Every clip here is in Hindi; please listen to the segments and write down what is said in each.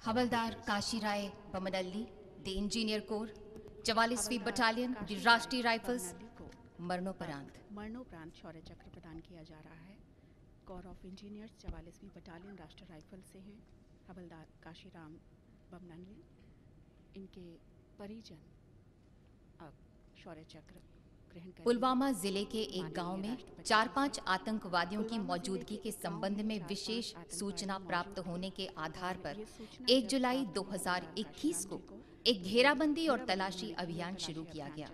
Havildar Kashirai Bammanalli, the Engineer Corps, 44वीं बटालियन, द राष्ट्रीय राइफल्स, मरणोपरांत शौर्य चक्र प्रदान किया जा रहा है। कोर ऑफ इंजीनियर्स 44वीं बटालियन राष्ट्रीय राइफल से हैं हवलदार काशीराम बमनल्ली। इनके परिजन अब शौर्य चक्र ग्रहण करेंगे। पुलवामा जिले के एक गांव में 4-5 आतंकवादियों की मौजूदगी के संबंध में विशेष सूचना प्राप्त होने के आधार पर 1 जुलाई 2021 को एक घेराबंदी और तलाशी अभियान शुरू किया गया।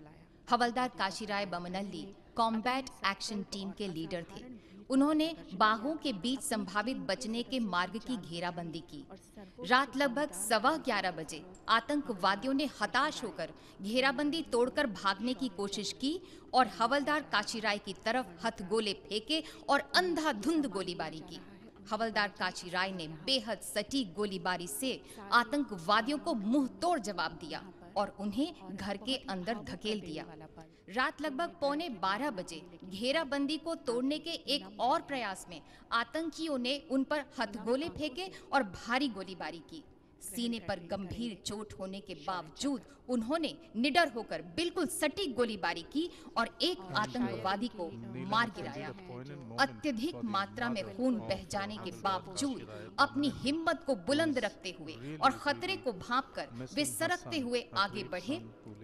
हवलदार काशीराय बमनल्ली कॉम्बैट एक्शन टीम के लीडर थे। उन्होंने बागों के बीच संभावित बचने के मार्ग की घेराबंदी की। रात लगभग 11:15 बजे आतंकवादियों ने हताश होकर घेराबंदी तोड़कर भागने की कोशिश की और हवलदार काशीराय की तरफ हथगोले फेंके और अंधाधुंध गोलीबारी की। हवलदार काशीराय ने बेहद सटीक गोलीबारी से आतंकवादियों को मुंह तोड़ जवाब दिया और उन्हें घर के अंदर धकेल दिया। रात लगभग 11:45 बजे घेराबंदी को तोड़ने के एक और प्रयास में आतंकियों ने उन पर हथगोले फेंके और भारी गोलीबारी की। सीने पर गंभीर चोट होने के बावजूद उन्होंने निडर होकर बिल्कुल सटीक गोलीबारी की और एक आतंकवादी को मार गिराया। अत्यधिक मात्रा में खून बह जाने के बावजूद अपनी हिम्मत को बुलंद रखते हुए और खतरे को भांपकर वे सरकते हुए आगे बढ़े।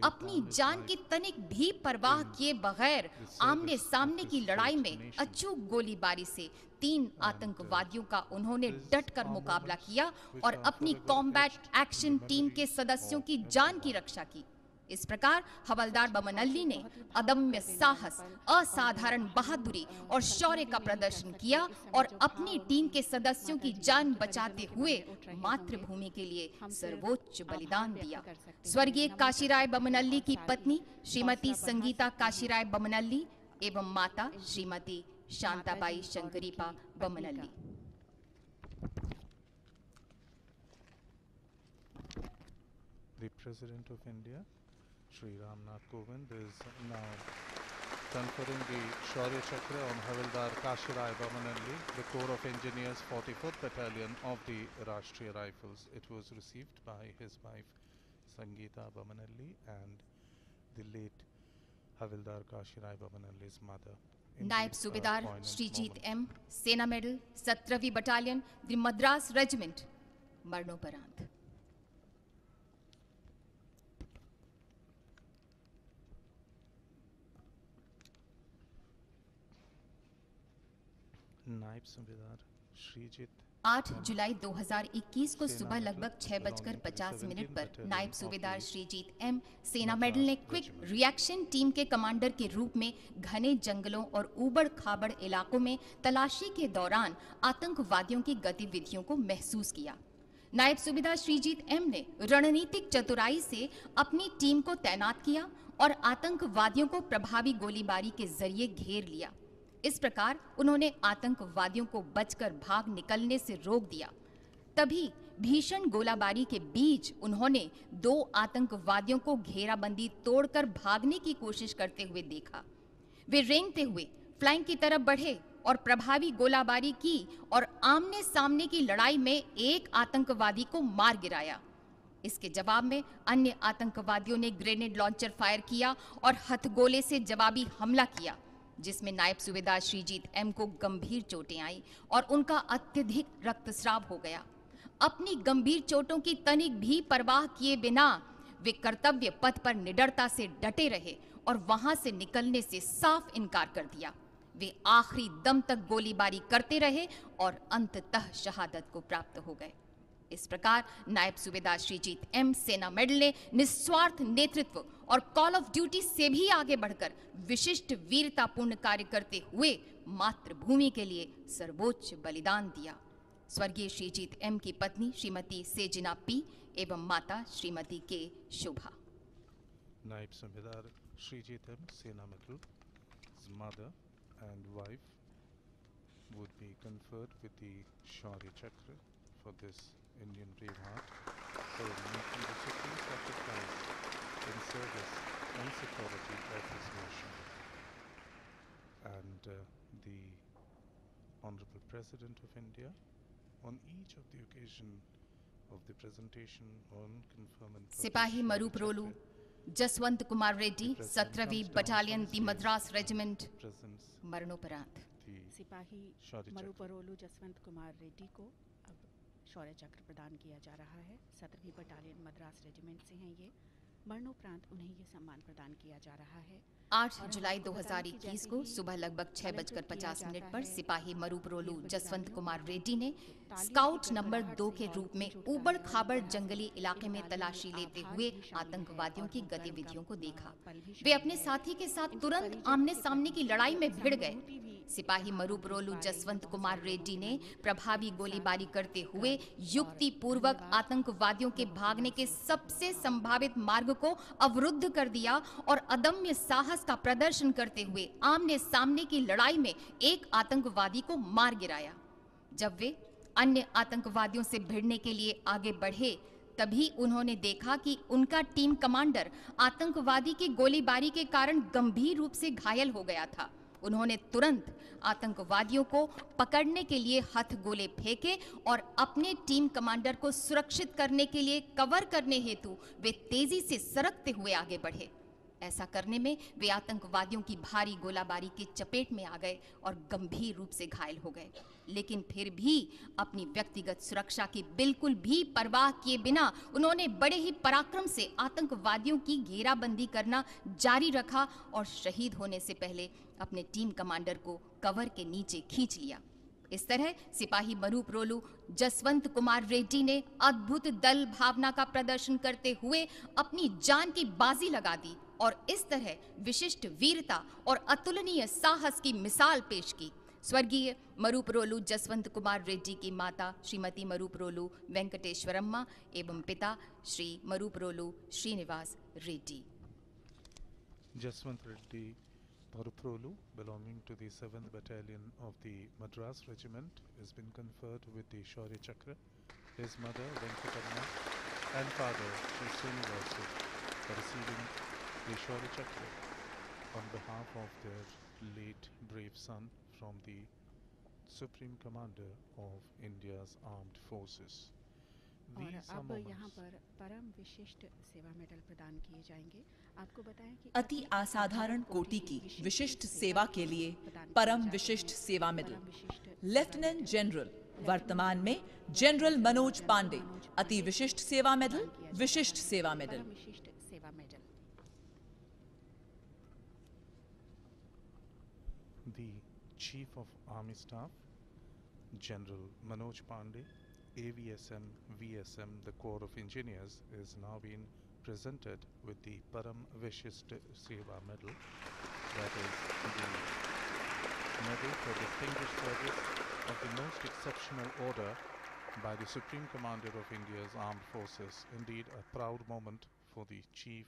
अपनी जान की तनिक भी परवाह किए बगैर आमने सामने की लड़ाई में अचूक गोलीबारी से 3 आतंकवादियों का उन्होंने डटकर मुकाबला किया और अपनी कॉम्बैट एक्शन टीम के सदस्यों की जान की रक्षा की। इस प्रकार हवलदार बमनल्ली ने अदम्य साहस, असाधारण बहादुरी और शौर्य का प्रदर्शन किया और अपनी टीम के सदस्यों की जान बचाते हुए मातृभूमि के लिए सर्वोच्च बलिदान दिया। स्वर्गीय काशीराय बमनल्ली की पत्नी श्रीमती संगीता काशीराय बमनल्ली एवं माता Shrimati Shantabai शंकरीपा बमनल्ली। The President of India, Shri Ram Nath Kovind, is now conferring the Shaurya Chakra on Havildar Kashirai Bammanalli, the Corps of Engineers 44th Battalion of the Rashtriya Rifles. It was received by his wife Sangeeta Bammanalli and the late Havildar Kashirai Bammanalli's mother. Naib Subedar Sreejith M, Sena medal 17वीं बटालियन, द मद्रास रेजिमेंट, मरणोपरांत। नायब सूबेदार श्रीजीत 8 जुलाई 2021 को सुबह लगभग 6:50 पर नायब सूबेदार श्रीजीत एम, सेना मेडल ने क्विक रिएक्शन टीम के कमांडर के रूप में घने जंगलों और ऊबड़ खाबड़ इलाकों में तलाशी के दौरान आतंकवादियों की गतिविधियों को महसूस किया। नायब सूबेदार श्रीजीत एम ने रणनीतिक चतुराई से अपनी टीम को तैनात किया और आतंकवादियों को प्रभावी गोलीबारी के जरिए घेर लिया। इस प्रकार उन्होंने आतंकवादियों को बचकर भाग निकलने से रोक दिया। तभी भीषण गोलाबारी के बीच उन्होंने 2 आतंकवादियों को घेराबंदी तोड़कर भागने की कोशिश करते हुए देखा। वे रेंगते हुए फ्लैंक की तरफ बढ़े और प्रभावी गोलाबारी की और आमने सामने की लड़ाई में एक आतंकवादी को मार गिराया। इसके जवाब में अन्य आतंकवादियों ने ग्रेनेड लॉन्चर फायर किया और हथगोले से जवाबी हमला किया, जिसमें नायब सूबेदार श्रीजीत एम को गंभीर चोटें आईं और उनका अत्यधिक रक्तस्राव हो गया। अपनी गंभीर चोटों की तनिक भी परवाह किए बिना वे कर्तव्य पथ पर निडरता से डटे रहे और वहां से निकलने से साफ इनकार कर दिया। वे आखिरी दम तक गोलीबारी करते रहे और अंततः शहादत को प्राप्त हो गए। इस प्रकार नायब सूबेदार श्रीजीत एम, सेना मेडल ने निस्वार्थ नेतृत्व और कॉल ऑफ ड्यूटी से भी आगे बढ़कर विशिष्ट वीरतापूर्ण कार्य करते हुए मातृभूमि के लिए सर्वोच्च बलिदान दिया। स्वर्गीय श्रीजीत एम की पत्नी श्रीमती सेजना पी एवं माता श्रीमती के शोभा। नायब Subedar Sreejith M, Sena medal, his mother and wife would be conferred with the Shaurya Chakra for this Indian braveheart for making the supreme sacrifice in service and security of this nation. And the Honorable President of India, on each of the occasion of the presentation on conferment. सिपाही मरूप्रोलू जसवंत कुमार रेड्डी 17वीं बटालियन दी मद्रास रेजिमेंट presents मरणोपरांत। the सिपाही शौर्य चक्र। मरुपरोलू जसवंत कुमार रेड्डी को अब शौर्य चक्र प्रदान किया जा रहा है। 17वीं बटालियन मद्रास रेजिमेंट से हैं ये। मरणोपरांत उन्हें ये सम्मान प्रदान किया जा रहा है। 8 जुलाई 2021 को सुबह लगभग 6:50 पर सिपाही मरूप्रोलू जसवंत कुमार रेड्डी ने स्काउट नंबर 2 के रूप में ऊबड़ खाबड़ जंगली इलाके में तलाशी लेते हुए आतंकवादियों की गतिविधियों को देखा। वे अपने साथी के साथ तुरंत आमने सामने की लड़ाई में भिड़ गए। सिपाही मरूप्रोलू जसवंत कुमार रेड्डी ने प्रभावी गोलीबारी करते हुए युक्ति पूर्वक आतंकवादियों के भागने के सबसे संभावित मार्ग को अवरुद्ध कर दिया और अदम्य साहस का प्रदर्शन करते हुए आमने सामने की लड़ाई में एक आतंकवादी को मार गिराया। जब वे अन्य आतंकवादियों से भिड़ने के लिए आगे बढ़े, तभी उन्होंने देखा कि उनका टीम कमांडर आतंकवादी की गोलीबारी के कारण गंभीर रूप से घायल हो गया था। उन्होंने तुरंत आतंकवादियों को पकड़ने के लिए हथगोले फेंके और अपने टीम कमांडर को सुरक्षित करने के लिए कवर करने हेतु वे तेजी से सरकते हुए आगे बढ़े। ऐसा करने में वे आतंकवादियों की भारी गोलाबारी की चपेट में आ गए और गंभीर रूप से घायल हो गए। लेकिन फिर भी अपनी व्यक्तिगत सुरक्षा की बिल्कुल भी परवाह किए बिना उन्होंने बड़े ही पराक्रम से आतंकवादियों की घेराबंदी करना जारी रखा और शहीद होने से पहले अपने टीम कमांडर को कवर के नीचे खींच लिया। इस तरह सिपाही मरूप्रोलू जसवंत कुमार रेड्डी ने अद्भुत दल भावना का प्रदर्शन करते हुए अपनी जान की बाजी लगा दी और इस तरह विशिष्ट वीरता और अतुलनीय साहस की मिसाल पेश की। स्वर्गीय मरूप्रोलू जसवंत कुमार रेड्डी की माता श्रीमती मरूप्रोलू वेंकटेश्वरम्मा एवं पिता Shri मरूप्रोलू Srinivas Reddy. Jaswant Reddy Moroprolu, belonging to the 7th Battalion of the Madras Regiment, has been conferred with the Shaurya Chakra. His mother, Venkatamma, and father, Sri Srinivasu, are receiving the Shaurya Chakra on behalf of their late brave son from the Supreme Commander of India's Armed Forces. और These are अब यहाँ moments पर परम विशिष्ट सेवा मेडल प्रदान किए जाएंगे। आपको बताएं कि अति असाधारण कोटि की विशिष्ट सेवा के लिए परम विशिष्ट सेवा मेडल लेफ्टिनेंट जनरल वर्तमान में जनरल मनोज पांडे अति विशिष्ट सेवा मेडल विशिष्ट सेवा मेडल। परम विशिष्ट सेवा medal. The Chief of Army Staff, General Manoj Pandey, AVSM, VSM, the Corps of Engineers, is now being presented with the Param Vishisht Seva Medal, that is the medal for distinguished service of the most exceptional order by the Supreme Commander of India's Armed Forces. Indeed, a proud moment for the Chief.